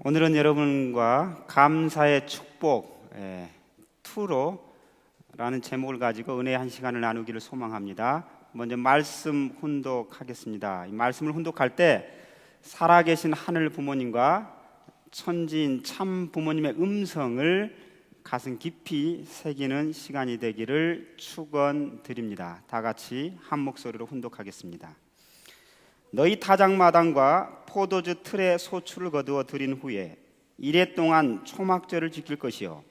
오늘은 여러분과 감사의 축복 2로라는 제목을 가지고 은혜의 한 시간을 나누기를 소망합니다. 먼저 말씀 훈독하겠습니다. 이 말씀을 훈독할 때 살아계신 하늘 부모님과 천지인 참 부모님의 음성을 가슴 깊이 새기는 시간이 되기를 축원드립니다. 다 같이 한 목소리로 훈독하겠습니다. 너희 타작마당과 포도주 틀에 소출을 거두어 드린 후에 이래 동안 초막절을 지킬 것이요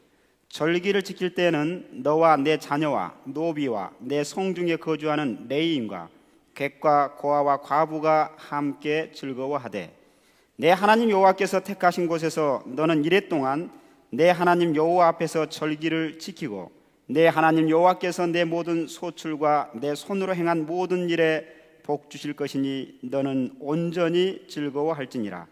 절기를 지킬 때는 너와 내 자녀와 노비와 내 성중에 거주하는 레위인과 객과 고아와 과부가 함께 즐거워하되 내 하나님 여호와께서 택하신 곳에서 너는 이래 동안 내 하나님 여호와 앞에서 절기를 지키고 내 하나님 여호와께서 내 모든 소출과 내 손으로 행한 모든 일에 복 주실 것이니 너는 온전히 즐거워할지니라.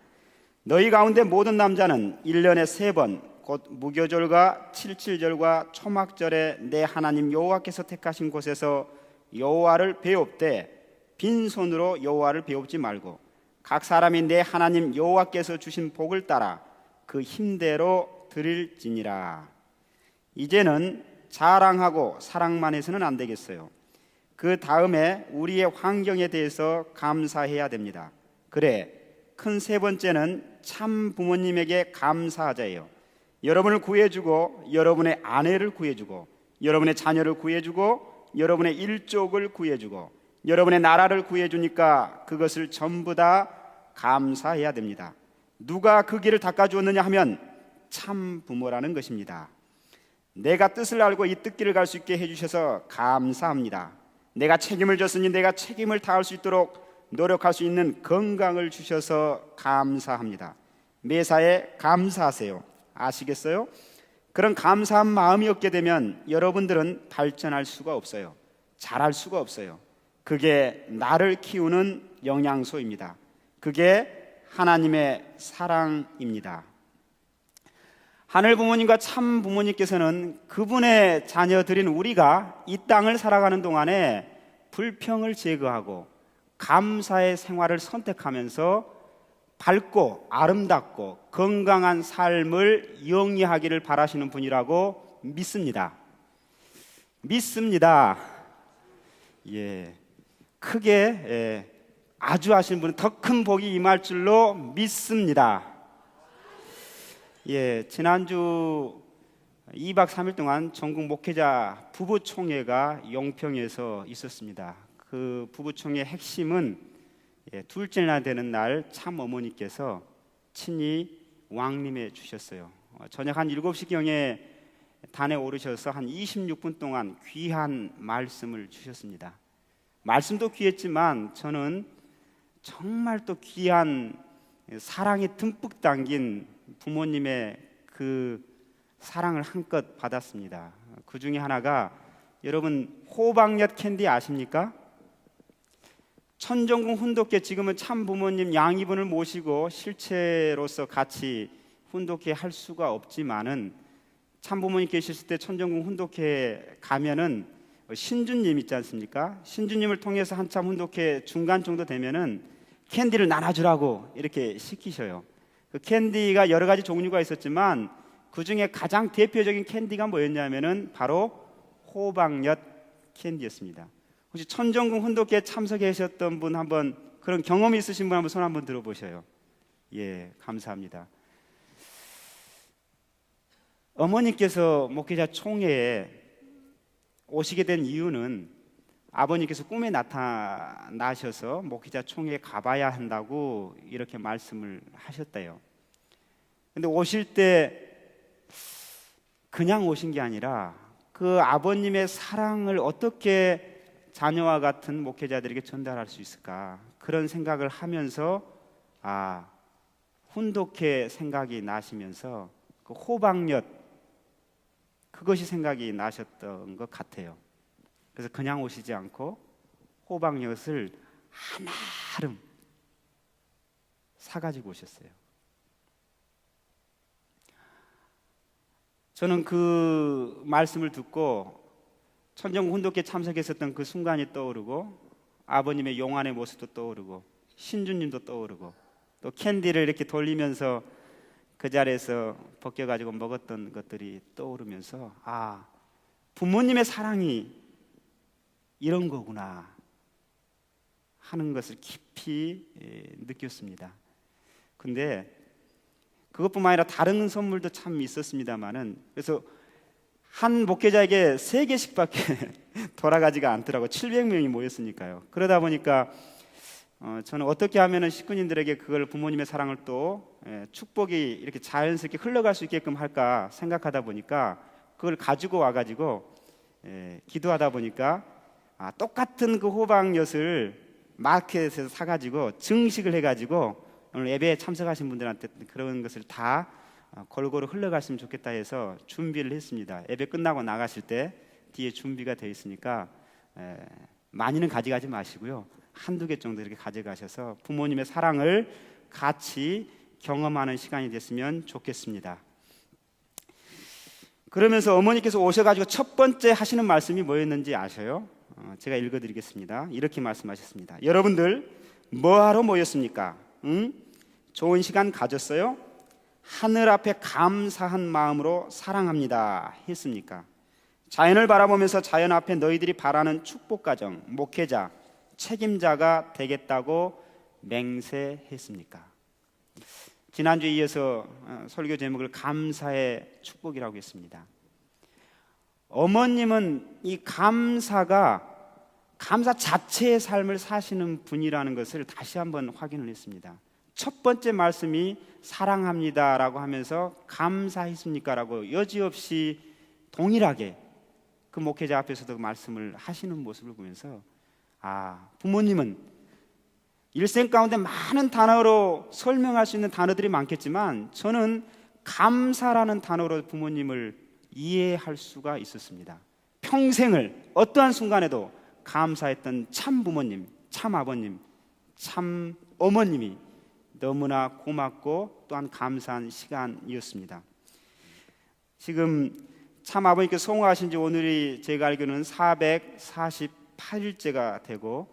너희 가운데 모든 남자는 1년에 3번 곧 무교절과 칠칠절과 초막절에 내 하나님 여호와께서 택하신 곳에서 여호와를 배웁되 빈손으로 여호와를 배웁지 말고 각 사람이 내 하나님 여호와께서 주신 복을 따라 그 힘대로 드릴지니라. 이제는 자랑하고 사랑만 해서는 안 되겠어요. 그 다음에 우리의 환경에 대해서 감사해야 됩니다. 그래, 큰 세 번째는 참 부모님에게 감사하자예요. 여러분을 구해주고 여러분의 아내를 구해주고 여러분의 자녀를 구해주고 여러분의 일족을 구해주고 여러분의 나라를 구해주니까 그것을 전부 다 감사해야 됩니다. 누가 그 길을 닦아주었느냐 하면 참 부모라는 것입니다. 내가 뜻을 알고 이 뜻길을 갈 수 있게 해주셔서 감사합니다. 내가 책임을 졌으니 내가 책임을 다할 수 있도록 노력할 수 있는 건강을 주셔서 감사합니다. 매사에 감사하세요. 아시겠어요? 그런 감사한 마음이 없게 되면 여러분들은 발전할 수가 없어요. 잘할 수가 없어요. 그게 나를 키우는 영양소입니다. 그게 하나님의 사랑입니다. 하늘 부모님과 참 부모님께서는 그분의 자녀들인 우리가 이 땅을 살아가는 동안에 불평을 제거하고 감사의 생활을 선택하면서 밝고 아름답고 건강한 삶을 영위하기를 바라시는 분이라고 믿습니다. 크게 아주 하시는 분은 더 큰 복이 임할 줄로 믿습니다. 지난주 2박 3일 동안 전국 목회자 부부총회가 영평에서 있었습니다. 그 부부총회 핵심은 둘째 날 되는 날 참 어머니께서 친히 왕림해 주셨어요. 저녁 한 7시경에 단에 오르셔서 한 26분 동안 귀한 말씀을 주셨습니다. 말씀도 귀했지만 저는 정말 또 귀한 사랑이 듬뿍 담긴 부모님의 그 사랑을 한껏 받았습니다. 그 중에 하나가 여러분 호박엿 캔디 아십니까? 천정궁 훈독회 지금은 참 부모님 양이분을 모시고 실체로서 같이 훈독회 할 수가 없지만은 참 부모님 계셨을 때 천정궁 훈독회 가면은 신주님 있지 않습니까? 신주님을 통해서 한참 훈독회 중간 정도 되면은 캔디를 나눠주라고 이렇게 시키셔요. 그 캔디가 여러 가지 종류가 있었지만 그 중에 가장 대표적인 캔디가 뭐였냐면은 바로 호박엿 캔디였습니다. 혹시 천정궁 훈독회에 참석하셨던 분 한번 그런 경험이 있으신 분 한번 손 한번 들어보셔요. 감사합니다. 어머니께서 목회자 총회에 오시게 된 이유는 아버님께서 꿈에 나타나셔서 목회자 총회에 가봐야 한다고 이렇게 말씀을 하셨대요. 근데 오실 때 그냥 오신 게 아니라 그 아버님의 사랑을 어떻게 자녀와 같은 목회자들에게 전달할 수 있을까 그런 생각을 하면서 훈독회 생각이 나시면서 그 호박엿 그것이 생각이 나셨던 것 같아요. 그래서 그냥 오시지 않고 호박엿을 하나름 사가지고 오셨어요. 저는 그 말씀을 듣고 천정궁 훈독회 참석했었던 그 순간이 떠오르고 아버님의 용안의 모습도 떠오르고 신주님도 떠오르고 또 캔디를 이렇게 돌리면서 그 자리에서 벗겨가지고 먹었던 것들이 떠오르면서 부모님의 사랑이 이런 거구나 하는 것을 깊이 느꼈습니다. 근데 그것뿐만 아니라 다른 선물도 참 있었습니다만은, 그래서 한 목회자에게 3개씩밖에 돌아가지가 않더라고요. 700명이 모였으니까요. 그러다 보니까 저는 어떻게 하면 식구님들에게 그걸 부모님의 사랑을 또 축복이 이렇게 자연스럽게 흘러갈 수 있게끔 할까 생각하다 보니까 그걸 가지고 와가지고 기도하다 보니까 똑같은 그 호박엿을 마켓에서 사가지고 증식을 해가지고 오늘 예배에 참석하신 분들한테 그런 것을 다 골고루 흘러갔으면 좋겠다 해서 준비를 했습니다. 예배 끝나고 나가실 때 뒤에 준비가 되어 있으니까 많이는 가져가지 마시고요, 1-2개 정도 이렇게 가져가셔서 부모님의 사랑을 같이 경험하는 시간이 됐으면 좋겠습니다. 그러면서 어머니께서 오셔가지고 첫 번째 하시는 말씀이 뭐였는지 아셔요? 제가 읽어드리겠습니다. 이렇게 말씀하셨습니다. 여러분들 뭐하러 모였습니까? 좋은 시간 가졌어요? 하늘 앞에 감사한 마음으로 사랑합니다 했습니까? 자연을 바라보면서 자연 앞에 너희들이 바라는 축복가정, 목회자, 책임자가 되겠다고 맹세했습니까? 지난주에 이어서 설교 제목을 감사의 축복이라고 했습니다. 어머님은 이 감사 자체의 삶을 사시는 분이라는 것을 다시 한번 확인을 했습니다. 첫 번째 말씀이 사랑합니다라고 하면서 감사했습니까? 라고 여지없이 동일하게 그 목회자 앞에서도 말씀을 하시는 모습을 보면서 부모님은 일생 가운데 많은 단어로 설명할 수 있는 단어들이 많겠지만 저는 감사라는 단어로 부모님을 이해할 수가 있었습니다. 평생을 어떠한 순간에도 감사했던 참 부모님, 참 아버님, 참 어머님이 너무나 고맙고 또한 감사한 시간이었습니다. 지금 참 아버님께서 성화하신 지 오늘이 제가 알기로는 448일째가 되고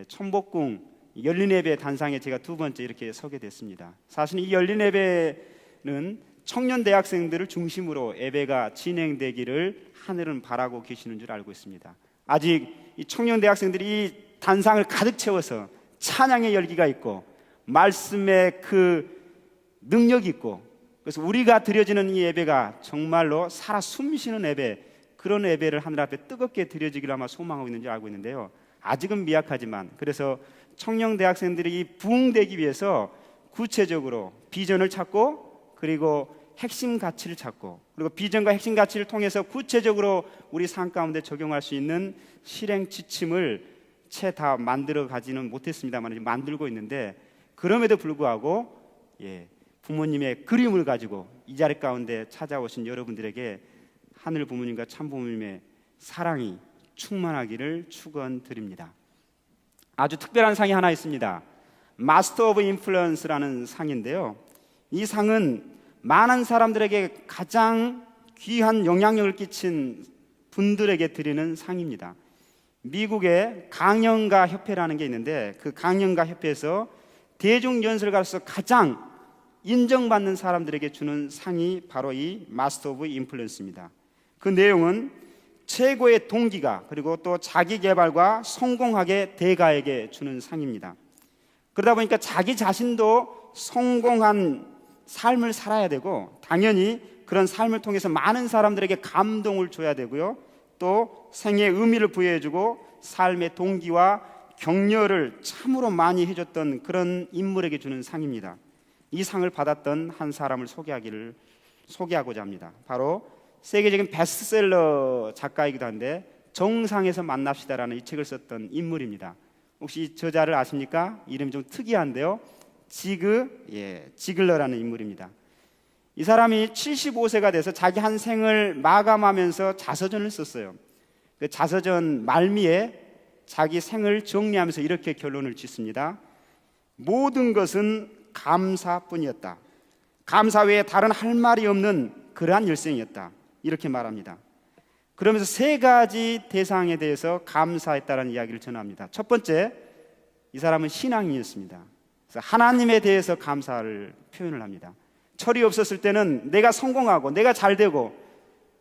천복궁 열린 예배 단상에 제가 2번째 이렇게 서게 됐습니다. 사실 이 열린 예배는 청년 대학생들을 중심으로 예배가 진행되기를 하늘은 바라고 계시는 줄 알고 있습니다. 아직 이 청년 대학생들이 이 단상을 가득 채워서 찬양의 열기가 있고 말씀의 그 능력이 있고, 그래서 우리가 드려지는 이 예배가 정말로 살아 숨쉬는 예배, 그런 예배를 하늘 앞에 뜨겁게 드려지기를 아마 소망하고 있는지 알고 있는데요, 아직은 미약하지만 그래서 청년 대학생들이 부흥되기 위해서 구체적으로 비전을 찾고 그리고 핵심 가치를 찾고 그리고 비전과 핵심 가치를 통해서 구체적으로 우리 삶 가운데 적용할 수 있는 실행 지침을 채 다 만들어 가지는 못했습니다만 만들고 있는데, 그럼에도 불구하고 부모님의 그림을 가지고 이 자리 가운데 찾아오신 여러분들에게 하늘 부모님과 참 부모님의 사랑이 충만하기를 축원드립니다. 아주 특별한 상이 하나 있습니다. 마스터 오브 인플루언스라는 상인데요, 이 상은 많은 사람들에게 가장 귀한 영향력을 끼친 분들에게 드리는 상입니다. 미국의 강연가 협회라는 게 있는데 그 강연가 협회에서 대중연설가로서 가장 인정받는 사람들에게 주는 상이 바로 이 마스터 오브 인플루언스입니다. 그 내용은 최고의 동기가 그리고 또 자기 개발과 성공하게 대가에게 주는 상입니다. 그러다 보니까 자기 자신도 성공한 삶을 살아야 되고 당연히 그런 삶을 통해서 많은 사람들에게 감동을 줘야 되고요, 또 생애의 의미를 부여해주고 삶의 동기와 격려를 참으로 많이 해줬던 그런 인물에게 주는 상입니다. 이 상을 받았던 한 사람을 소개하고자 합니다. 바로 세계적인 베스트셀러 작가이기도 한데 정상에서 만납시다라는 이 책을 썼던 인물입니다. 혹시 저자를 아십니까? 이름이 좀 특이한데요, 지글러라는 인물입니다. 이 사람이 75세가 돼서 자기 한 생을 마감하면서 자서전을 썼어요. 그 자서전 말미에 자기 생을 정리하면서 이렇게 결론을 짓습니다. 모든 것은 감사뿐이었다. 감사 외에 다른 할 말이 없는 그러한 일생이었다. 이렇게 말합니다. 그러면서 3가지 대상에 대해서 감사했다는 이야기를 전합니다. 첫 번째, 이 사람은 신앙인이었습니다. 그래서 하나님에 대해서 감사를 표현을 합니다. 철이 없었을 때는 내가 성공하고 내가 잘 되고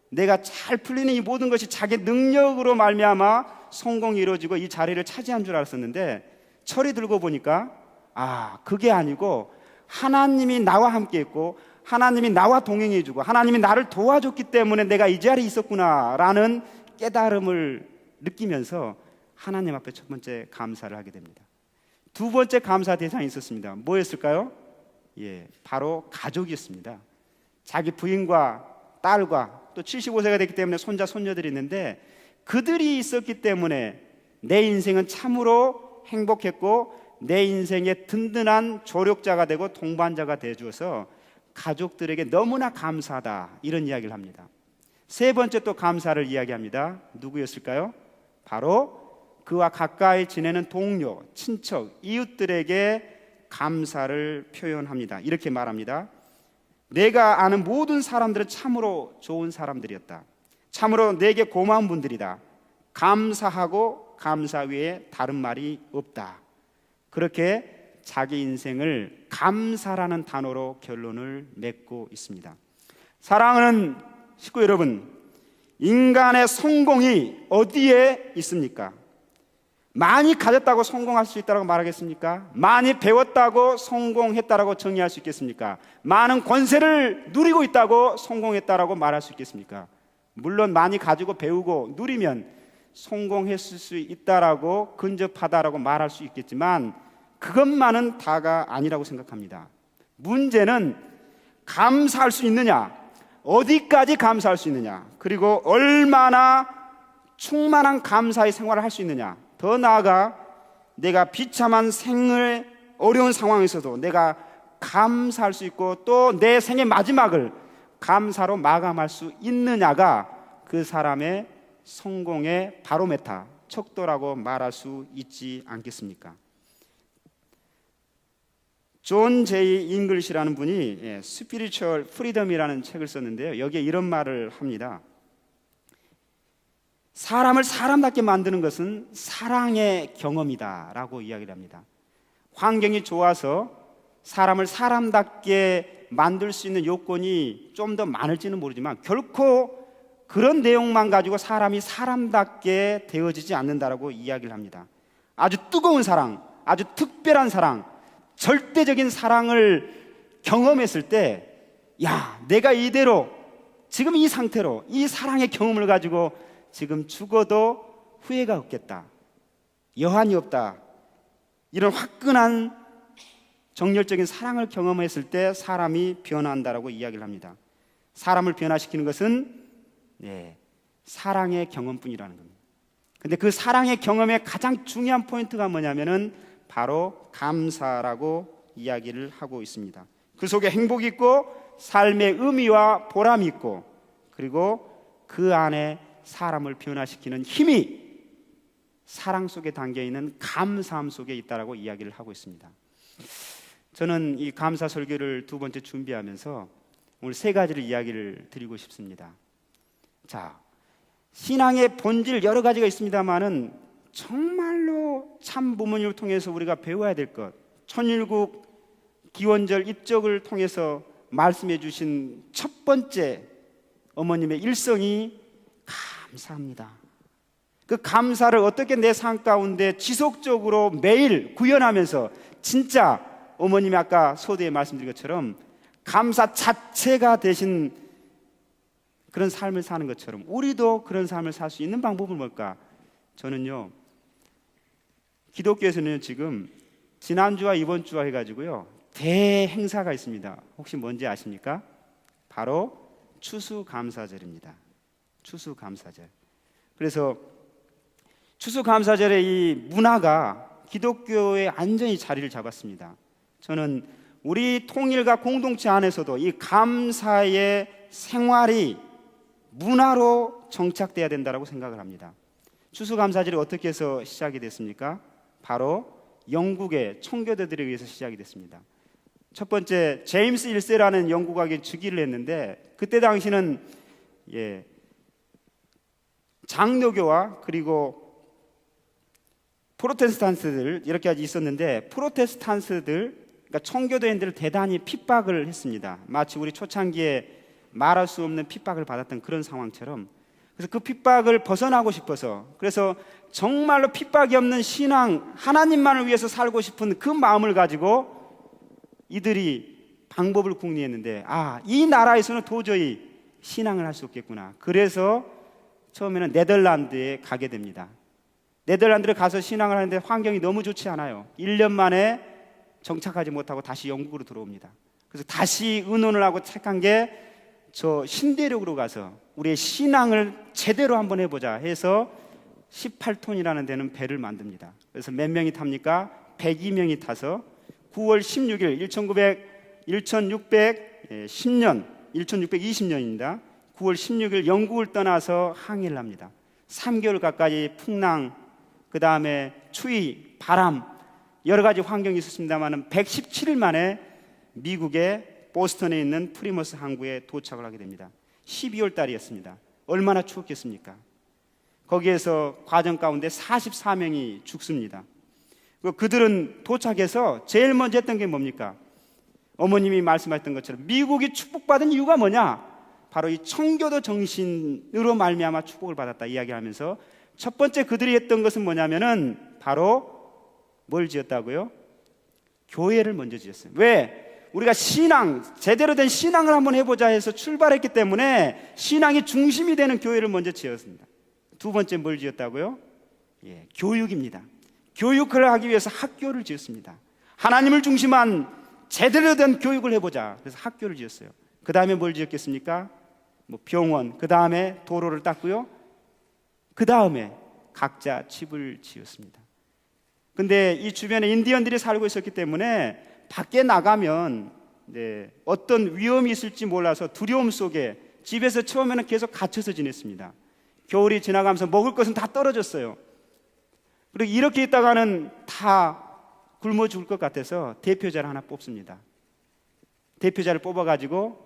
내가 잘 풀리는 이 모든 것이 자기 능력으로 말미암아 성공이 이루어지고 이 자리를 차지한 줄 알았었는데, 철이 들고 보니까 그게 아니고 하나님이 나와 함께 있고 하나님이 나와 동행해 주고 하나님이 나를 도와줬기 때문에 내가 이 자리에 있었구나라는 깨달음을 느끼면서 하나님 앞에 첫 번째 감사를 하게 됩니다. 두 번째 감사 대상이 있었습니다. 뭐였을까요? 바로 가족이었습니다. 자기 부인과 딸과 또 75세가 됐기 때문에 손자 손녀들이 있는데, 그들이 있었기 때문에 내 인생은 참으로 행복했고 내 인생의 든든한 조력자가 되고 동반자가 되어주어서 가족들에게 너무나 감사하다, 이런 이야기를 합니다. 세 번째 또 감사를 이야기합니다. 누구였을까요? 바로 그와 가까이 지내는 동료, 친척, 이웃들에게 감사를 표현합니다. 이렇게 말합니다. 내가 아는 모든 사람들은 참으로 좋은 사람들이었다. 참으로 내게 고마운 분들이다. 감사하고 감사 외에 다른 말이 없다. 그렇게 자기 인생을 감사라는 단어로 결론을 맺고 있습니다. 사랑하는 식구 여러분, 인간의 성공이 어디에 있습니까? 많이 가졌다고 성공할 수 있다고 말하겠습니까? 많이 배웠다고 성공했다고 정의할 수 있겠습니까? 많은 권세를 누리고 있다고 성공했다고 말할 수 있겠습니까? 물론 많이 가지고 배우고 누리면 성공했을 수 있다라고, 근접하다라고 말할 수 있겠지만 그것만은 다가 아니라고 생각합니다. 문제는 감사할 수 있느냐, 어디까지 감사할 수 있느냐, 그리고 얼마나 충만한 감사의 생활을 할 수 있느냐, 더 나아가 내가 비참한 생을 어려운 상황에서도 내가 감사할 수 있고 또 내 생의 마지막을 감사로 마감할 수 있느냐가 그 사람의 성공의 바로메타, 척도라고 말할 수 있지 않겠습니까? 존 제이 잉글리시라는 분이 스피리추얼 프리덤이라는 책을 썼는데요, 여기에 이런 말을 합니다. 사람을 사람답게 만드는 것은 사랑의 경험이다 라고 이야기를 합니다. 환경이 좋아서 사람을 사람답게 만들 수 있는 요건이 좀 더 많을지는 모르지만 결코 그런 내용만 가지고 사람이 사람답게 되어지지 않는다라고 이야기를 합니다. 아주 뜨거운 사랑, 아주 특별한 사랑, 절대적인 사랑을 경험했을 때, 내가 이대로 지금 이 상태로 이 사랑의 경험을 가지고 지금 죽어도 후회가 없겠다, 여한이 없다, 이런 화끈한 정열적인 사랑을 경험했을 때 사람이 변화한다라고 이야기를 합니다. 사람을 변화시키는 것은 사랑의 경험뿐이라는 겁니다. 근데 그 사랑의 경험의 가장 중요한 포인트가 뭐냐면은 바로 감사라고 이야기를 하고 있습니다. 그 속에 행복이 있고 삶의 의미와 보람이 있고, 그리고 그 안에 사람을 변화시키는 힘이 사랑 속에 담겨있는 감사함 속에 있다라고 이야기를 하고 있습니다. 저는 이 감사 설교를 두 번째 준비하면서 오늘 세 가지를 이야기를 드리고 싶습니다. 자, 신앙의 본질 여러 가지가 있습니다만은 정말로 참 부모님을 통해서 우리가 배워야 될 것, 천일국 기원절 입적을 통해서 말씀해 주신 첫 번째 어머님의 일성이 감사합니다. 그 감사를 어떻게 내 삶 가운데 지속적으로 매일 구현하면서, 진짜 어머님이 아까 소두에 말씀드린 것처럼 감사 자체가 되신 그런 삶을 사는 것처럼 우리도 그런 삶을 살 수 있는 방법은 뭘까? 저는요, 기독교에서는 지금 지난주와 이번 주와 해가지고요 대행사가 있습니다. 혹시 뭔지 아십니까? 바로 추수감사절입니다. 추수감사절. 그래서 추수감사절의 이 문화가 기독교에 완전히 자리를 잡았습니다. 저는 우리 통일과 공동체 안에서도 이 감사의 생활이 문화로 정착돼야 된다고 생각을 합니다. 추수감사절이 어떻게 해서 시작이 됐습니까? 바로 영국의 청교도들에 의해서 시작이 됐습니다. 첫 번째 제임스 1세라는 영국학이 즉위를 했는데, 그때 당시는 장로교와 그리고 프로테스탄트들 이렇게 있었는데, 프로테스탄트들 그러니까 청교도인들을 대단히 핍박을 했습니다. 마치 우리 초창기에 말할 수 없는 핍박을 받았던 그런 상황처럼. 그래서 그 핍박을 벗어나고 싶어서, 그래서 정말로 핍박이 없는 신앙, 하나님만을 위해서 살고 싶은 그 마음을 가지고 이들이 방법을 궁리했는데, 이 나라에서는 도저히 신앙을 할 수 없겠구나. 그래서 처음에는 네덜란드에 가게 됩니다. 네덜란드를 가서 신앙을 하는데 환경이 너무 좋지 않아요. 1년 만에 정착하지 못하고 다시 영국으로 들어옵니다. 그래서 다시 의논을 하고 택한 게 저 신대륙으로 가서 우리의 신앙을 제대로 한번 해보자 해서 18톤이라는 데는 배를 만듭니다. 그래서 몇 명이 탑니까? 102명이 타서 9월 16일 1620년입니다. 9월 16일 영국을 떠나서 항해를 합니다. 3개월 가까이 풍랑, 그 다음에 추위, 바람, 여러 가지 환경이 있었습니다만 117일 만에 미국의 보스턴에 있는 프리머스 항구에 도착을 하게 됩니다. 12월 달이었습니다. 얼마나 추웠겠습니까? 거기에서 과정 가운데 44명이 죽습니다. 그들은 도착해서 제일 먼저 했던 게 뭡니까? 어머님이 말씀하셨던 것처럼 미국이 축복받은 이유가 뭐냐? 바로 이 청교도 정신으로 말미암아 축복을 받았다 이야기하면서 첫 번째 그들이 했던 것은 뭐냐면은 바로 뭘 지었다고요? 교회를 먼저 지었어요. 왜? 우리가 신앙, 제대로 된 신앙을 한번 해보자 해서 출발했기 때문에 신앙이 중심이 되는 교회를 먼저 지었습니다. 두 번째 뭘 지었다고요? 교육입니다. 교육을 하기 위해서 학교를 지었습니다. 하나님을 중심한 제대로 된 교육을 해보자. 그래서 학교를 지었어요. 그 다음에 뭘 지었겠습니까? 병원, 그 다음에 도로를 닦고요. 그 다음에 각자 집을 지었습니다. 근데 이 주변에 인디언들이 살고 있었기 때문에 밖에 나가면 어떤 위험이 있을지 몰라서 두려움 속에 집에서 처음에는 계속 갇혀서 지냈습니다. 겨울이 지나가면서 먹을 것은 다 떨어졌어요. 그리고 이렇게 있다가는 다 굶어 죽을 것 같아서 대표자를 하나 뽑습니다. 대표자를 뽑아가지고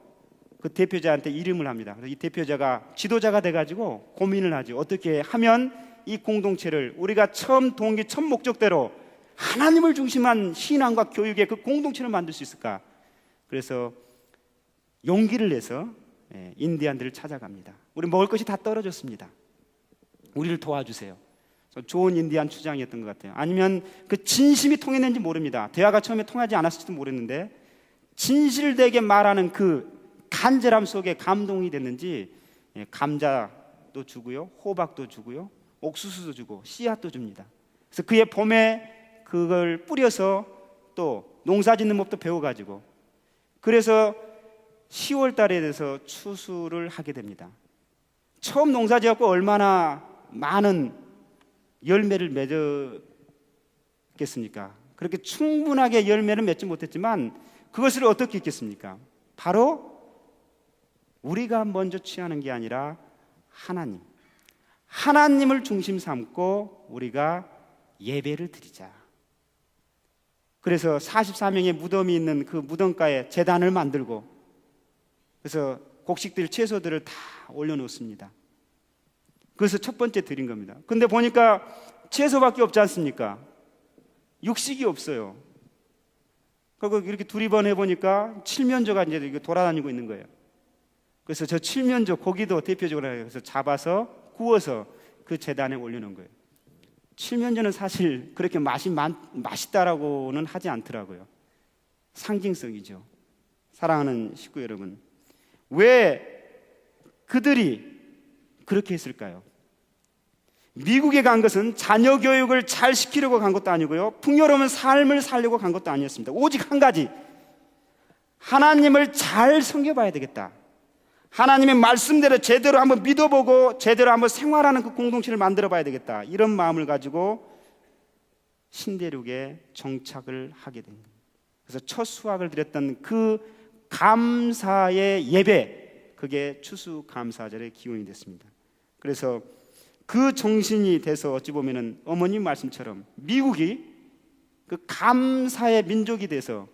그 대표자한테 이름을 합니다. 그래서 이 대표자가 지도자가 돼가지고 고민을 하죠. 어떻게 하면 이 공동체를 우리가 처음 동기, 첫 목적대로 하나님을 중심한 신앙과 교육의 그 공동체를 만들 수 있을까? 그래서 용기를 내서 인디안들을 찾아갑니다. 우리 먹을 것이 다 떨어졌습니다. 우리를 도와주세요. 좋은 인디안 주장이었던 것 같아요. 아니면 그 진심이 통했는지 모릅니다. 대화가 처음에 통하지 않았을지도 모르는데 진실되게 말하는 그 간절함 속에 감동이 됐는지 감자도 주고요, 호박도 주고요, 옥수수도 주고 씨앗도 줍니다. 그래서 그의 봄에 그걸 뿌려서 또 농사 짓는 법도 배워가지고 그래서 10월 달에 돼서 추수를 하게 됩니다. 처음 농사 지었고 얼마나 많은 열매를 맺었겠습니까? 그렇게 충분하게 열매를 맺지 못했지만 그것을 어떻게 했겠습니까? 바로 우리가 먼저 취하는 게 아니라 하나님을 중심 삼고 우리가 예배를 드리자. 그래서 44명의 무덤이 있는 그 무덤가에 제단을 만들고 그래서 곡식들, 채소들을 다 올려놓습니다. 그래서 첫 번째 드린 겁니다. 근데 보니까 채소밖에 없지 않습니까? 육식이 없어요. 그리고 이렇게 두리번 해보니까 칠면조가 이제 돌아다니고 있는 거예요. 그래서 저 칠면조 고기도 대표적으로 해서 잡아서 구워서 그 제단에 올려놓은 거예요. 칠면조는 사실 그렇게 맛있다라고는 하지 않더라고요. 상징성이죠. 사랑하는 식구 여러분, 왜 그들이 그렇게 했을까요? 미국에 간 것은 자녀 교육을 잘 시키려고 간 것도 아니고요, 풍요로운 삶을 살려고 간 것도 아니었습니다. 오직 한 가지, 하나님을 잘 섬겨봐야 되겠다. 하나님의 말씀대로 제대로 한번 믿어보고 제대로 한번 생활하는 그 공동체를 만들어봐야 되겠다. 이런 마음을 가지고 신대륙에 정착을 하게 된 겁니다. 그래서 첫 수확을 드렸던 그 감사의 예배, 그게 추수감사절의 기원이 됐습니다. 그래서 그 정신이 돼서 어찌 보면은 어머님 말씀처럼 미국이 그 감사의 민족이 돼서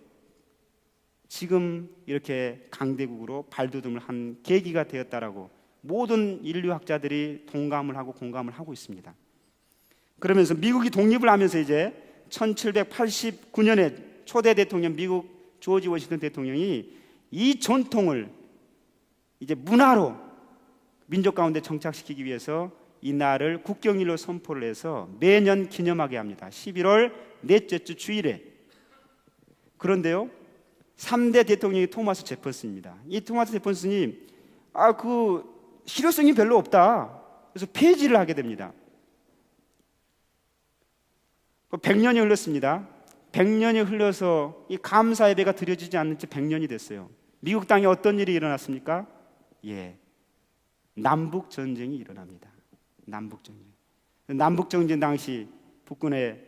지금 이렇게 강대국으로 발돋움을 한 계기가 되었다라고 모든 인류학자들이 동감을 하고 공감을 하고 있습니다. 그러면서 미국이 독립을 하면서 이제 1789년에 초대 대통령 미국 조지 워싱턴 대통령이 이 전통을 이제 문화로 민족 가운데 정착시키기 위해서 이 날을 국경일로 선포를 해서 매년 기념하게 합니다. 11월 넷째 주 주일에. 그런데요, 3대 대통령이 토마스 제퍼슨입니다. 이 토마스 제퍼슨이 그 실효성이 별로 없다. 그래서 폐지를 하게 됩니다. 100년이 흘렀습니다. 100년이 흘러서 이 감사 예배가 드려지지 않는 지 100년이 됐어요. 미국 땅에 어떤 일이 일어났습니까? 남북 전쟁이 일어납니다. 남북 전쟁 당시 북군의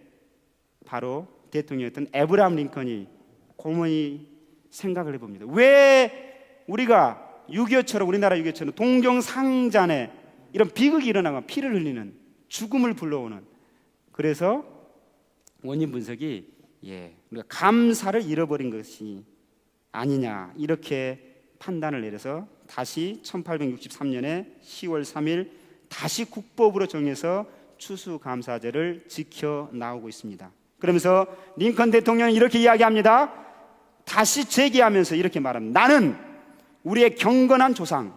바로 대통령이었던 에브라함 링컨이 고문히 생각을 해봅니다. 왜 우리가 6.25처럼, 우리나라 6.25처럼 동경상잔에 이런 비극이 일어나면 피를 흘리는, 죽음을 불러오는, 그래서 원인 분석이 우리가 감사를 잃어버린 것이 아니냐, 이렇게 판단을 내려서 다시 1863년에 10월 3일 다시 국법으로 정해서 추수감사제를 지켜 나오고 있습니다. 그러면서 링컨 대통령은 이렇게 이야기합니다. 다시 제기하면서 이렇게 말합니다. 나는 우리의 경건한 조상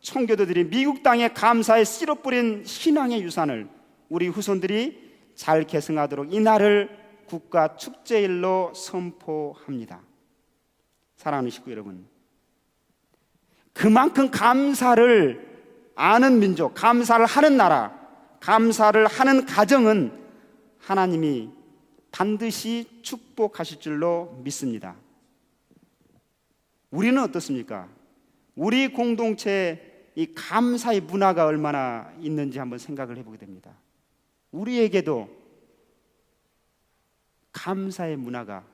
청교도들이 미국 땅에 감사에 씨로 뿌린 신앙의 유산을 우리 후손들이 잘 계승하도록 이 날을 국가 축제일로 선포합니다. 사랑하는 식구 여러분, 그만큼 감사를 아는 민족, 감사를 하는 나라, 감사를 하는 가정은 하나님이 반드시 축복하실 줄로 믿습니다. 우리는 어떻습니까? 우리 공동체에 이 감사의 문화가 얼마나 있는지 한번 생각을 해보게 됩니다. 우리에게도 감사의 문화가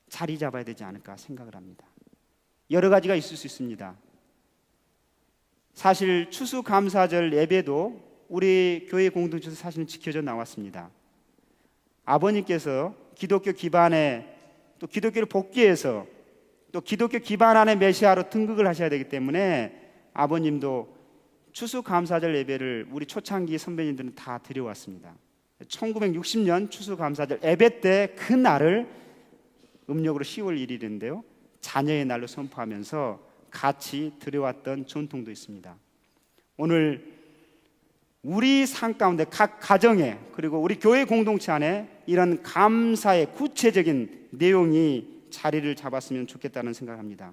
자리 잡아야 되지 않을까 생각을 합니다. 여러 가지가 있을 수 있습니다. 사실 추수감사절 예배도 우리 교회 공동체에서 사실은 지켜져 나왔습니다. 아버님께서 기독교 기반에 또 기독교를 복귀해서 또 기독교 기반 안에 메시아로 등극을 하셔야 되기 때문에 아버님도 추수감사절 예배를 우리 초창기 선배님들은 다 드려왔습니다. 1960년 추수감사절 예배 때 그 날을 음력으로 10월 1일인데요 자녀의 날로 선포하면서 같이 드려왔던 전통도 있습니다. 오늘 우리 삶 가운데 각 가정에 그리고 우리 교회 공동체 안에 이런 감사의 구체적인 내용이 자리를 잡았으면 좋겠다는 생각합니다.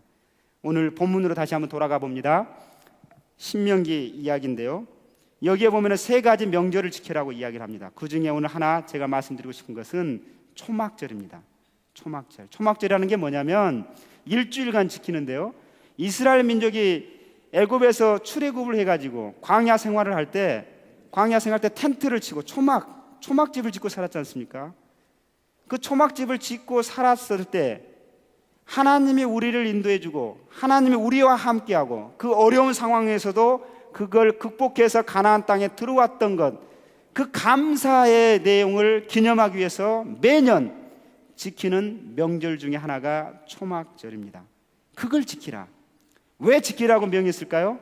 오늘 본문으로 다시 한번 돌아가 봅니다. 신명기 이야기인데요, 여기에 보면 세 가지 명절을 지키라고 이야기를 합니다. 그 중에 오늘 하나 제가 말씀드리고 싶은 것은 초막절입니다. 초막절이라는 게 뭐냐면 일주일간 지키는데요, 이스라엘 민족이 애굽에서 출애굽을 해가지고 광야 생활을 할 때 텐트를 치고 초막집을 짓고 살았지 않습니까? 그 초막집을 짓고 살았을 때 하나님이 우리를 인도해주고 하나님이 우리와 함께하고 그 어려운 상황에서도 그걸 극복해서 가나안 땅에 들어왔던 것, 그 감사의 내용을 기념하기 위해서 매년 지키는 명절 중에 하나가 초막절입니다. 그걸 지키라. 왜 지키라고 명했을까요?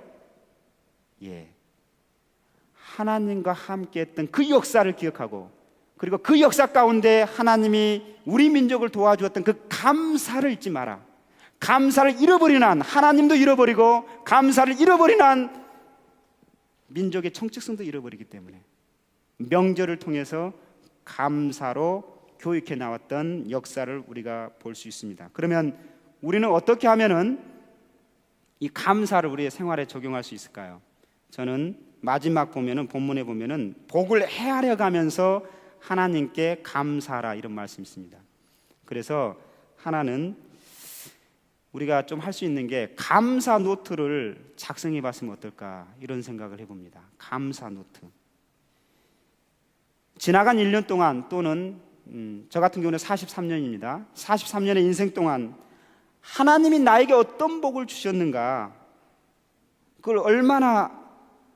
하나님과 함께했던 그 역사를 기억하고, 그리고 그 역사 가운데 하나님이 우리 민족을 도와주었던 그 감사를 잊지 마라. 감사를 잃어버린 한 하나님도 잃어버리고, 감사를 잃어버린 한 민족의 정체성도 잃어버리기 때문에 명절을 통해서 감사로 교육해 나왔던 역사를 우리가 볼 수 있습니다. 그러면 우리는 어떻게 하면은 이 감사를 우리의 생활에 적용할 수 있을까요? 저는 마지막 본문에 보면은 복을 헤아려 가면서 하나님께 감사하라, 이런 말씀이 있습니다. 그래서 하나는 우리가 좀 할 수 있는 게 감사 노트를 작성해 봤으면 어떨까, 이런 생각을 해봅니다. 감사 노트. 지나간 1년 동안 또는 저 같은 경우는 43년입니다. 43년의 인생 동안 하나님이 나에게 어떤 복을 주셨는가, 그걸 얼마나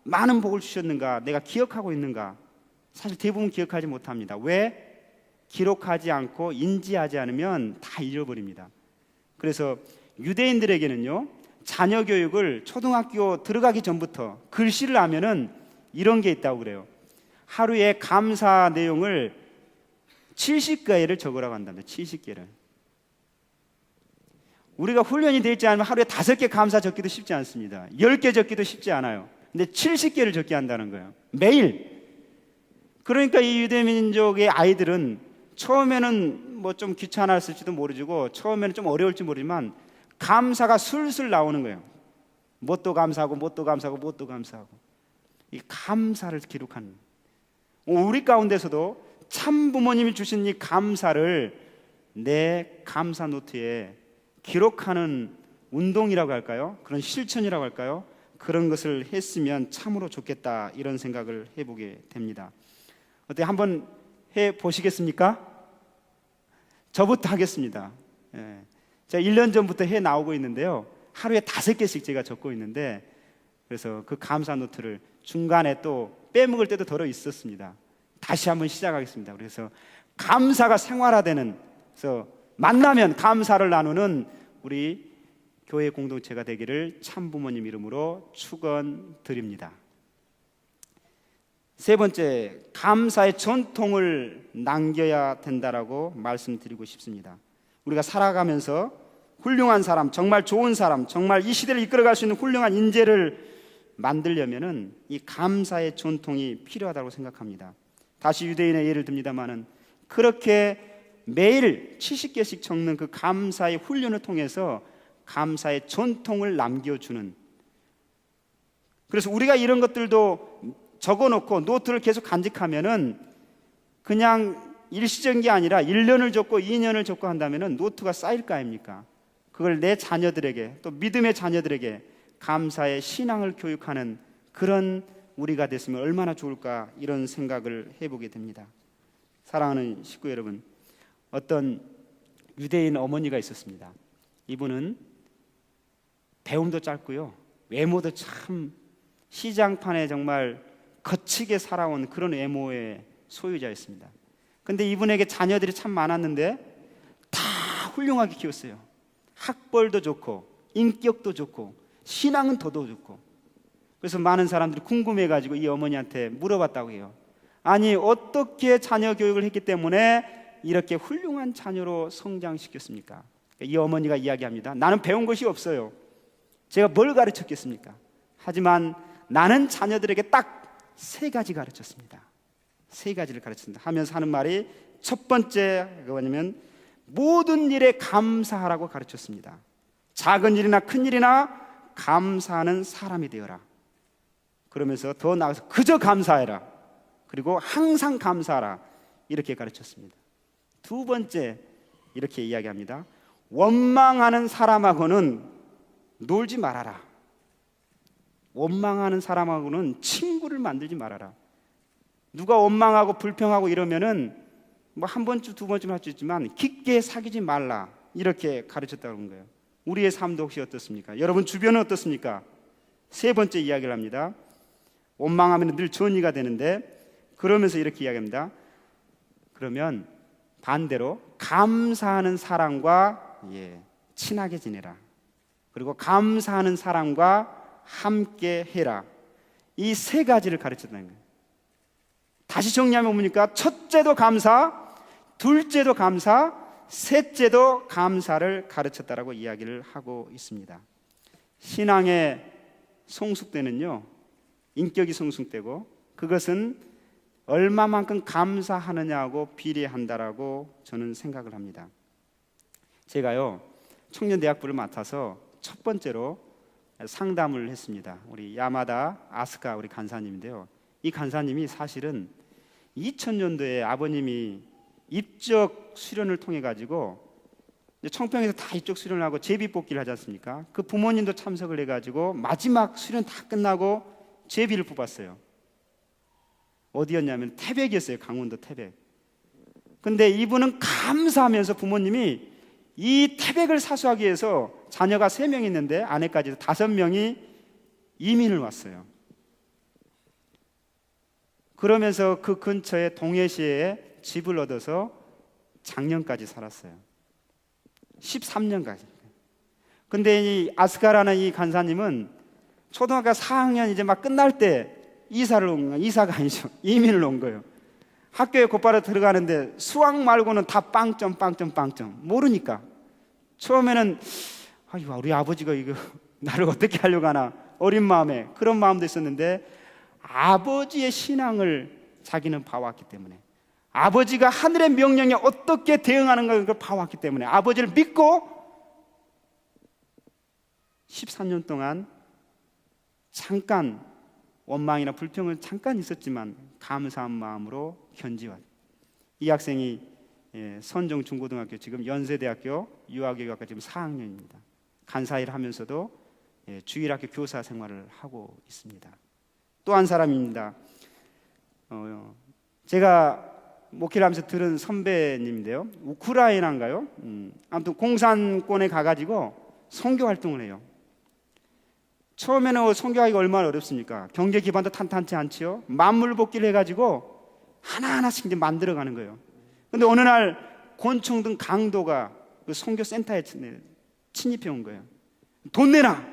많은 복을 주셨는가 내가 기억하고 있는가. 사실 대부분 기억하지 못합니다. 왜? 기록하지 않고 인지하지 않으면 다 잃어버립니다. 그래서 유대인들에게는요, 자녀 교육을 초등학교 들어가기 전부터 글씨를 하면은 이런 게 있다고 그래요. 하루에 감사 내용을 70개를 적으라고 한답니다. 70개를. 우리가 훈련이 되어 있지 않으면 하루에 5개 감사 적기도 쉽지 않습니다. 10개 적기도 쉽지 않아요. 근데 70개를 적게 한다는 거예요. 매일. 그러니까 이 유대민족의 아이들은 처음에는 뭐 좀 귀찮았을지도 모르고 처음에는 좀 어려울지 모르지만 감사가 술술 나오는 거예요. 뭣도 감사하고 뭣도 감사하고 뭣도 감사하고. 이 감사를 기록하는. 우리 가운데서도 참 부모님이 주신 이 감사를 내 감사 노트에 기록하는 운동이라고 할까요? 그런 실천이라고 할까요? 그런 것을 했으면 참으로 좋겠다, 이런 생각을 해보게 됩니다. 어때, 한번 해보시겠습니까? 저부터 하겠습니다. 예. 제가 1년 전부터 해 나오고 있는데요, 하루에 5개씩 제가 적고 있는데, 그래서 그 감사 노트를 중간에 또 빼먹을 때도 덜어 있었습니다. 다시 한번 시작하겠습니다. 그래서 감사가 생활화되는, 그래서 만나면 감사를 나누는 우리 교회 공동체가 되기를 참 부모님 이름으로 축원드립니다. 세 번째, 감사의 전통을 남겨야 된다라고 말씀드리고 싶습니다. 우리가 살아가면서 훌륭한 사람, 정말 좋은 사람, 정말 이 시대를 이끌어갈 수 있는 훌륭한 인재를 만들려면은 이 감사의 전통이 필요하다고 생각합니다. 다시 유대인의 예를 듭니다만은 그렇게 매일 70개씩 적는 그 감사의 훈련을 통해서 감사의 전통을 남겨주는, 그래서 우리가 이런 것들도 적어놓고 노트를 계속 간직하면은 그냥 일시적인 게 아니라 1년을 적고 2년을 적고 한다면은 노트가 쌓일 거 아닙니까? 그걸 내 자녀들에게, 또 믿음의 자녀들에게 감사의 신앙을 교육하는 그런 우리가 됐으면 얼마나 좋을까, 이런 생각을 해보게 됩니다. 사랑하는 식구 여러분, 어떤 유대인 어머니가 있었습니다. 이분은 배움도 짧고요, 외모도 참 시장판에 정말 거치게 살아온 그런 외모의 소유자였습니다. 근데 이분에게 자녀들이 참 많았는데 다 훌륭하게 키웠어요. 학벌도 좋고 인격도 좋고 신앙은 더더 좋고. 그래서 많은 사람들이 궁금해가지고 이 어머니한테 물어봤다고 해요. 아니, 어떻게 자녀 교육을 했기 때문에 이렇게 훌륭한 자녀로 성장시켰습니까? 이 어머니가 이야기합니다. 나는 배운 것이 없어요. 제가 뭘 가르쳤겠습니까? 하지만 나는 자녀들에게 딱 3가지 가르쳤습니다. 3가지를 가르친다 하면서 하는 말이, 첫 번째 뭐냐면 모든 일에 감사하라고 가르쳤습니다. 작은 일이나 큰 일이나 감사하는 사람이 되어라. 그러면서 더 나아가서 그저 감사해라. 그리고 항상 감사하라. 이렇게 가르쳤습니다. 두 번째, 이렇게 이야기합니다. 원망하는 사람하고는 놀지 말아라. 원망하는 사람하고는 친구를 만들지 말아라. 누가 원망하고 불평하고 이러면은 뭐 한 번쯤 두 번쯤 할 수 있지만 깊게 사귀지 말라, 이렇게 가르쳤다는 거예요. 우리의 삶도 혹시 어떻습니까? 여러분 주변은 어떻습니까? 세 번째 이야기를 합니다. 원망하면 늘 전이가 되는데, 그러면서 이렇게 이야기합니다. 그러면 반대로 감사하는 사람과 친하게 지내라. 그리고 감사하는 사람과 함께 해라. 이 3가지를 가르쳤다는 거예요. 다시 정리하면 뭡니까? 첫째도 감사, 둘째도 감사, 셋째도 감사를 가르쳤다라고 이야기를 하고 있습니다. 신앙의 성숙대는요, 인격이 성숙되고 그것은 얼마만큼 감사하느냐고 비례한다라고 저는 생각을 합니다. 제가요, 청년대학부를 맡아서 첫 번째로 상담을 했습니다. 우리 야마다 아스카 우리 간사님인데요, 이 간사님이 사실은 2000년도에 아버님이 입적 수련을 통해 가지고 청평에서 다 입적 수련을 하고 제비뽑기를 하지 않습니까? 그 부모님도 참석을 해가지고 마지막 수련 다 끝나고 제비를 뽑았어요. 어디였냐면 태백이었어요. 강원도 태백. 근데 이분은 감사하면서 부모님이 이 태백을 사수하기 위해서 자녀가 3명 있는데 아내까지 5명이 이민을 왔어요. 그러면서 그 근처에 동해시에 집을 얻어서 작년까지 살았어요. 13년까지. 근데 이 아스카라는 이 간사님은 초등학교 4학년 이제 막 끝날 때 이사가 아니죠. 이민을 온 거예요. 학교에 곧바로 들어가는데 수학 말고는 다 빵점 빵점 빵점 모르니까 처음에는 아이고 우리 아버지가 이거 나를 어떻게 하려고 하나 어린 마음에 그런 마음도 있었는데 아버지의 신앙을 자기는 봐왔기 때문에 아버지가 하늘의 명령에 어떻게 대응하는가 그걸 봐왔기 때문에 아버지를 믿고 13년 동안 잠깐 원망이나 불평은 잠깐 있었지만 감사한 마음으로 견지왔. 이 학생이 선정 중고등학교 지금 연세대학교 유아교육학과 지금 4학년입니다. 간사일 하면서도 주일학교 교사 생활을 하고 있습니다. 또 한 사람입니다. 제가 목회를 하면서 들은 선배님인데요. 우크라이나인가요? 아무튼 공산권에 가가지고 선교 활동을 해요. 처음에는 선교하기가 얼마나 어렵습니까? 경제 기반도 탄탄치 않지요. 만물복귀를 해가지고 하나하나씩 이제 만들어가는 거예요. 근데 어느 날 권총 등 강도가 그 선교 센터에 침입해 온 거예요. 돈 내놔!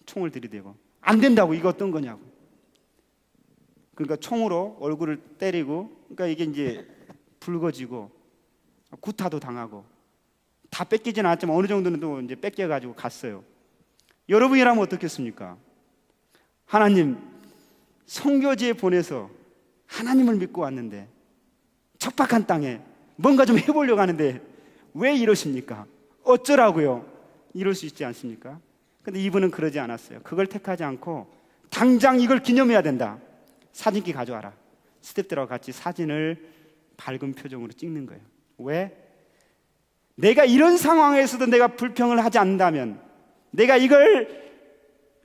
총을 들이대고 안 된다고 이거 어떤 거냐고. 그러니까 총으로 얼굴을 때리고 그러니까 이게 이제 붉어지고 구타도 당하고 다 뺏기진 않았지만 어느 정도는 또 이제 뺏겨가지고 갔어요. 여러분이라면 어떻겠습니까? 하나님 선교지에 보내서 하나님을 믿고 왔는데 척박한 땅에 뭔가 좀 해보려고 하는데 왜 이러십니까? 어쩌라고요? 이럴 수 있지 않습니까? 근데 이분은 그러지 않았어요. 그걸 택하지 않고 당장 이걸 기념해야 된다. 사진기 가져와라. 스태프들하고 같이 사진을 밝은 표정으로 찍는 거예요. 왜? 내가 이런 상황에서도 내가 불평을 하지 않는다면, 내가 이걸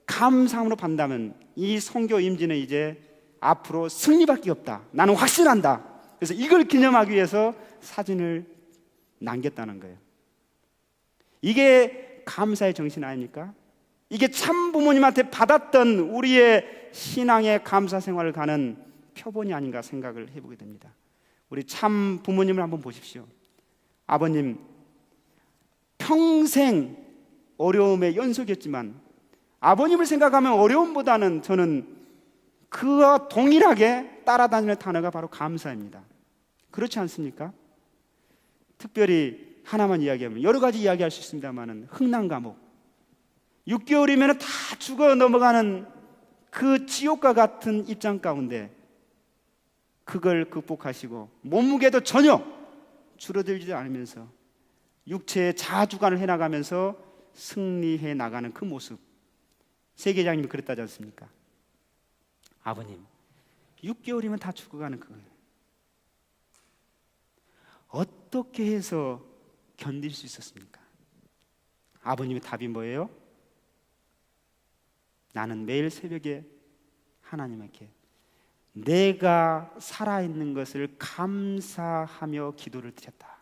감사함으로 받는다면 이 선교 임지는 이제 앞으로 승리밖에 없다. 나는 확신한다. 그래서 이걸 기념하기 위해서 사진을 남겼다는 거예요. 이게 감사의 정신 아닙니까? 이게 참 부모님한테 받았던 우리의 신앙의 감사 생활을 가는 표본이 아닌가 생각을 해보게 됩니다. 우리 참 부모님을 한번 보십시오. 아버님 평생 어려움의 연속이었지만 아버님을 생각하면 어려움보다는 저는 그와 동일하게 따라다니는 단어가 바로 감사입니다. 그렇지 않습니까? 특별히 하나만 이야기하면 여러 가지 이야기할 수 있습니다만 흥남 감옥 6개월이면 다 죽어 넘어가는 그 지옥과 같은 입장 가운데 그걸 극복하시고 몸무게도 전혀 줄어들지 않으면서 육체의 자아주관을 해나가면서 승리해 나가는 그 모습, 세계장님이 그랬다지 않습니까? 아버님 6개월이면 다 죽어가는 그거예요. 어떻게 해서 견딜 수 있었습니까? 아버님의 답이 뭐예요? 나는 매일 새벽에 하나님께 내가 살아있는 것을 감사하며 기도를 드렸다.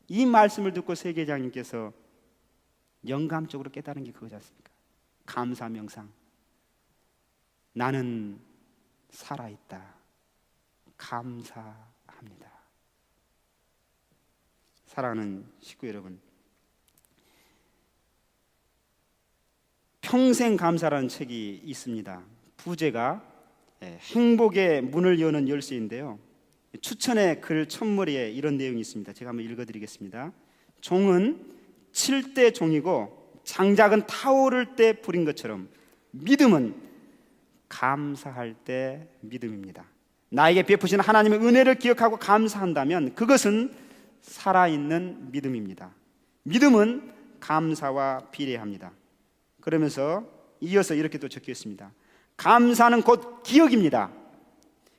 이 말씀을 듣고 세계장님께서 영감적으로 깨달은 게 그거지 않습니까? 감사 명상. 나는 살아있다. 감사합니다. 사랑하는 식구 여러분, 평생 감사라는 책이 있습니다. 부제가 행복의 문을 여는 열쇠인데요. 추천의 글 첫머리에 이런 내용이 있습니다. 제가 한번 읽어드리겠습니다. 종은 칠 때 종이고 장작은 타오를 때 불인 것처럼 믿음은 감사할 때 믿음입니다. 나에게 베푸신 하나님의 은혜를 기억하고 감사한다면 그것은 살아있는 믿음입니다. 믿음은 감사와 비례합니다. 그러면서 이어서 이렇게 또 적혀 있습니다. 감사는 곧 기억입니다.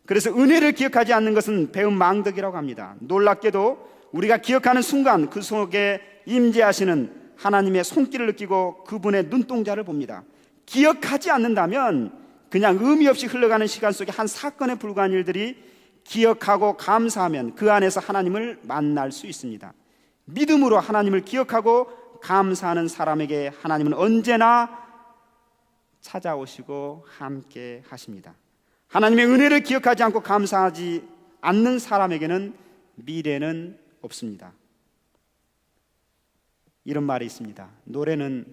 그래서 은혜를 기억하지 않는 것은 배은 망덕이라고 합니다. 놀랍게도 우리가 기억하는 순간 그 속에 임재하시는 하나님의 손길을 느끼고 그분의 눈동자를 봅니다. 기억하지 않는다면 그냥 의미 없이 흘러가는 시간 속에 한 사건에 불과한 일들이 기억하고 감사하면 그 안에서 하나님을 만날 수 있습니다. 믿음으로 하나님을 기억하고 감사하는 사람에게 하나님은 언제나 찾아오시고 함께 하십니다. 하나님의 은혜를 기억하지 않고 감사하지 않는 사람에게는 미래는 없습니다. 이런 말이 있습니다. 노래는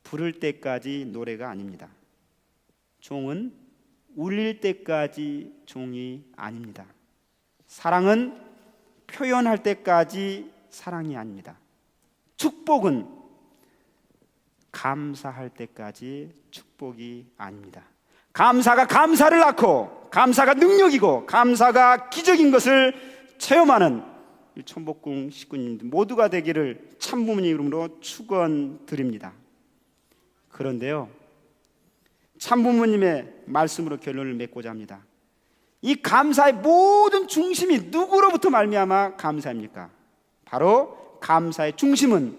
부를 때까지 노래가 아닙니다. 종은 울릴 때까지 종이 아닙니다. 사랑은 표현할 때까지 사랑이 아닙니다. 축복은 감사할 때까지 축복이 아닙니다. 감사가 감사를 낳고, 감사가 능력이고, 감사가 기적인 것을 체험하는 천복궁 식구님들 모두가 되기를 참부모님 이름으로 축원드립니다. 그런데요, 참부모님의 말씀으로 결론을 맺고자 합니다. 이 감사의 모든 중심이 누구로부터 말미암아 감사입니까? 바로 감사의 중심은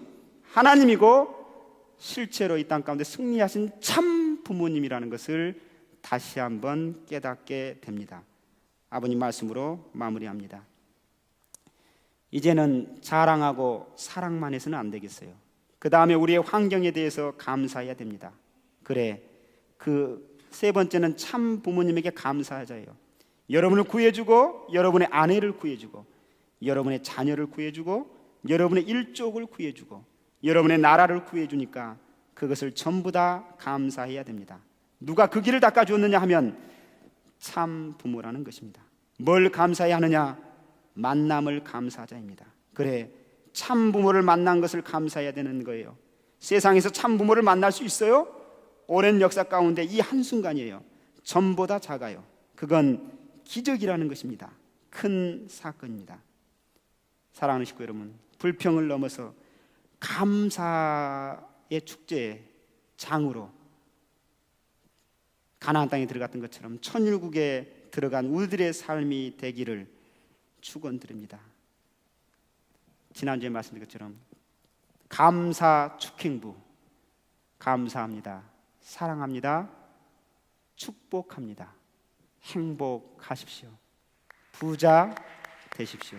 하나님이고, 실제로 이 땅 가운데 승리하신 참 부모님이라는 것을 다시 한번 깨닫게 됩니다. 아버님 말씀으로 마무리합니다. 이제는 자랑하고 사랑만 해서는 안 되겠어요. 그 다음에 우리의 환경에 대해서 감사해야 됩니다. 그래, 그 세 번째는 참 부모님에게 감사하자예요. 여러분을 구해주고, 여러분의 아내를 구해주고, 여러분의 자녀를 구해주고, 여러분의 일족을 구해주고, 여러분의 나라를 구해주니까 그것을 전부 다 감사해야 됩니다. 누가 그 길을 닦아주었느냐 하면 참 부모라는 것입니다. 뭘 감사해야 하느냐? 만남을 감사하자입니다. 그래, 참 부모를 만난 것을 감사해야 되는 거예요. 세상에서 참 부모를 만날 수 있어요? 오랜 역사 가운데 이 한순간이에요. 전보다 작아요. 그건 기적이라는 것입니다. 큰 사건입니다. 사랑하는 식구 여러분, 불평을 넘어서 감사의 축제의 장으로 가나안 땅에 들어갔던 것처럼 천일국에 들어간 우리들의 삶이 되기를 축원드립니다. 지난주에 말씀드린 것처럼 감사 축행부, 감사합니다, 사랑합니다, 축복합니다. 행복하십시오. 부자 되십시오.